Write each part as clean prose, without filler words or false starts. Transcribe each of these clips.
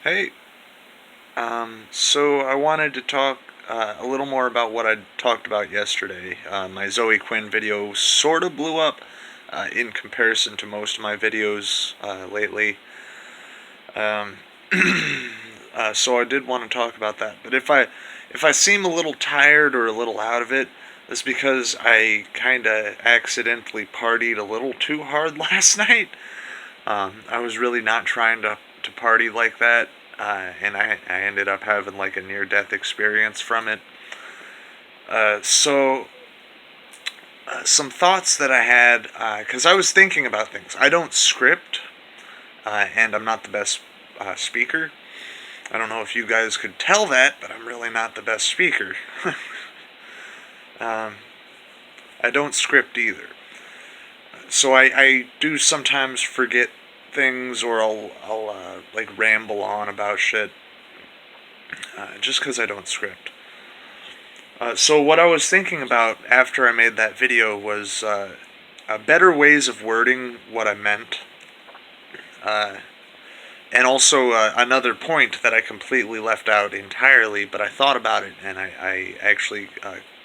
Hey, so I wanted to talk a little more about what I talked about yesterday. My Zoe Quinn video sort of blew up in comparison to most of my videos lately. Um, so I did want to talk about that. But if I seem a little tired or a little out of it, that's because I kind of accidentally partied a little too hard last night. I was really not trying to party like that, and I ended up having like a near-death experience from it. Some thoughts that I had, because I was thinking about things. I don't script, and I'm not the best speaker. I don't know if you guys could tell that, but I'm really not the best speaker. um, I don't script either. So I do sometimes forget things, or I'll like ramble on about shit just because I don't script. So what I was thinking about after I made that video was better ways of wording what I meant, uh, and also another point that I completely left out entirely, but I thought about it and I actually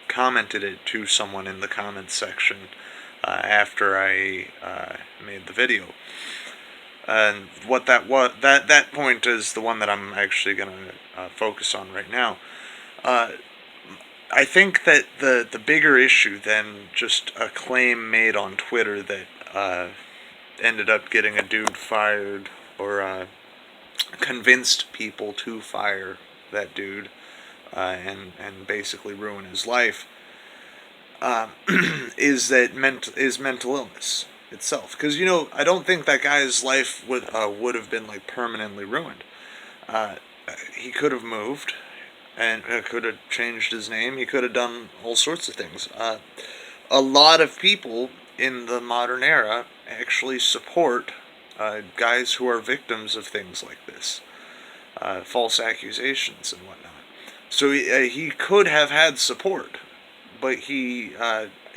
commented it to someone in the comments section after I made the video. And what that was, that point is the one that I'm actually going to focus on right now. Uh, I think that the bigger issue than just a claim made on Twitter that ended up getting a dude fired, or convinced people to fire that dude and basically ruin his life, uh, is mental illness itself. Because I don't think that guy's life would have been like permanently ruined. Uh, he could have moved and could have changed his name. He could have done all sorts of things. A lot of people in the modern era actually support guys who are victims of things like this, false accusations and whatnot. So he could have had support, but he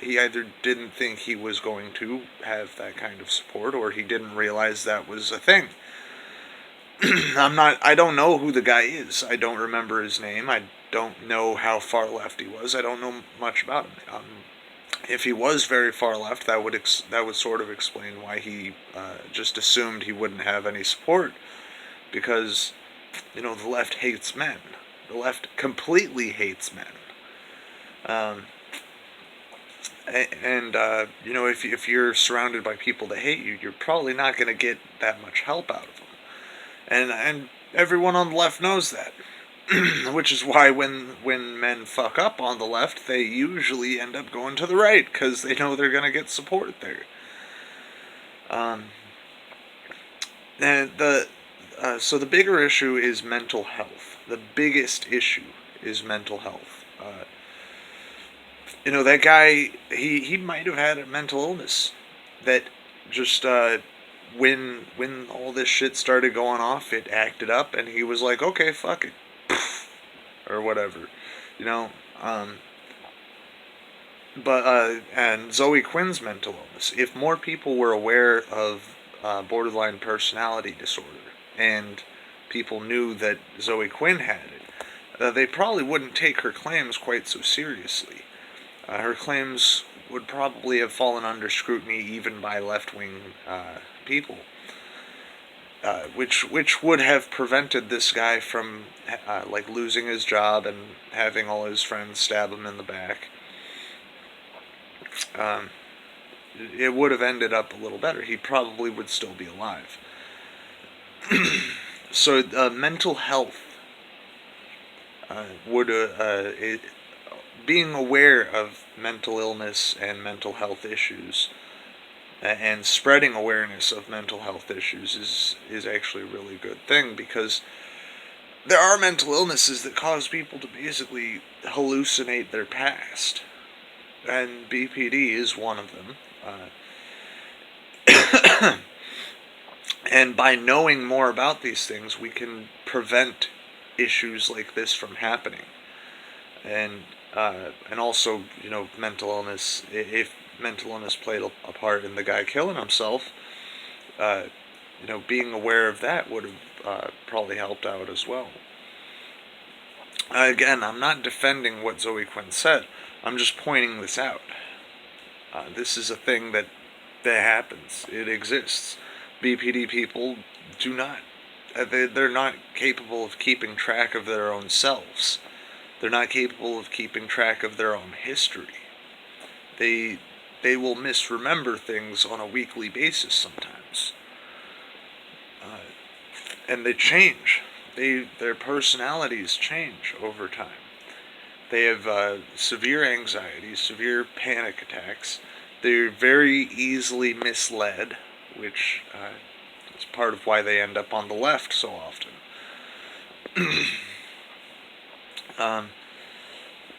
either didn't think he was going to have that kind of support, or he didn't realize that was a thing. I don't know who the guy is. I don't remember his name. I don't know how far left he was. I don't know much about him. If he was very far left, that would sort of explain why he just assumed he wouldn't have any support, because the left hates men. The left completely hates men. Um, and if you're surrounded by people that hate you, you're probably not going to get that much help out of them. And everyone on the left knows that. Which is why when men fuck up on the left, they usually end up going to the right, because they know they're going to get support there. Um, and so the bigger issue is mental health. The biggest issue is mental health. That guy, he might have had a mental illness that just when all this shit started going off, it acted up, and he was like, okay, fuck it, or whatever, you know. Um, and Zoe Quinn's mental illness. If more people were aware of borderline personality disorder, and people knew that Zoe Quinn had it, they probably wouldn't take her claims quite so seriously. Her claims would probably have fallen under scrutiny even by left-wing people, which would have prevented this guy from like losing his job and having all his friends stab him in the back. Um, it would have ended up a little better. He probably would still be alive. So mental health being aware of mental illness and mental health issues, and spreading awareness of mental health issues is actually a really good thing, because there are mental illnesses that cause people to basically hallucinate their past, and BPD is one of them. And by knowing more about these things, we can prevent issues like this from happening. And also, mental illness. If mental illness played a part in the guy killing himself, uh, being aware of that would have probably helped out as well. Again, I'm not defending what Zoe Quinn said. I'm just pointing this out. This is a thing that happens. It exists. BPD people do not. They're not capable of keeping track of their own selves. They're not capable of keeping track of their own history. They will misremember things on a weekly basis sometimes. And they change. Their personalities change over time. They have severe anxiety, severe panic attacks. They're very easily misled, which is part of why they end up on the left so often.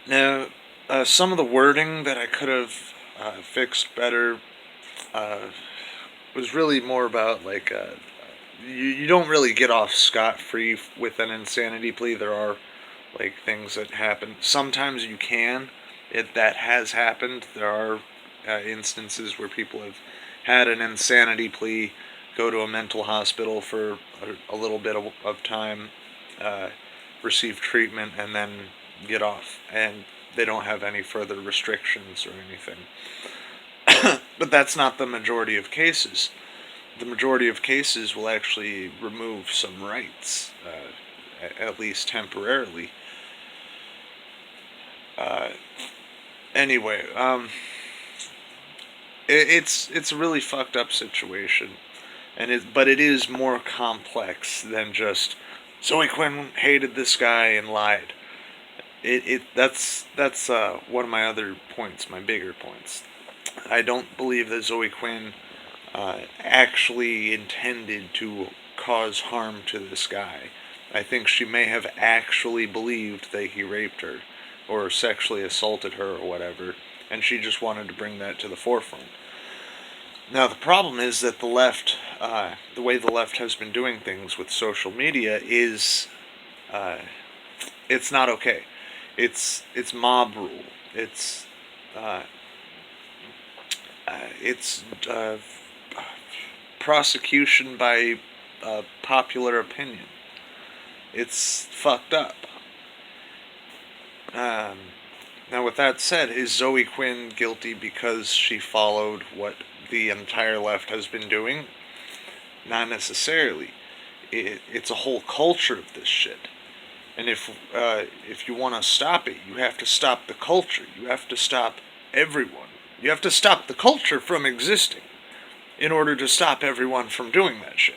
Now, some of the wording that I could have fixed better was really more about you don't really get off scot-free with an insanity plea. There are things that happen. Sometimes you can. That has happened. There are instances where people have had an insanity plea, go to a mental hospital for a little bit of time, receive treatment, and then get off. And they don't have any further restrictions or anything. But that's not the majority of cases. The majority of cases will actually remove some rights, at least temporarily. Anyway, it's a really fucked up situation, but it is more complex than just Zoe Quinn hated this guy and lied. That's one of my other points, my bigger points. I don't believe that Zoe Quinn actually intended to cause harm to this guy. I think she may have actually believed that he raped her or sexually assaulted her or whatever, and she just wanted to bring that to the forefront. Now, the problem is that the left, the way the left has been doing things with social media is, it's not okay. It's mob rule. It's prosecution by popular opinion. It's fucked up. Now, with that said, is Zoe Quinn guilty because she followed what the entire left has been doing? Not necessarily. It's a whole culture of this shit. And if you want to stop it, you have to stop the culture. You have to stop everyone. You have to stop the culture from existing in order to stop everyone from doing that shit.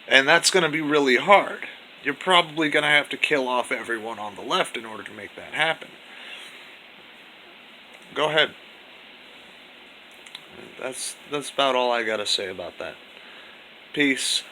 And that's going to be really hard. You're probably going to have to kill off everyone on the left in order to make that happen. Go ahead. That's about all I got to say about that. Peace.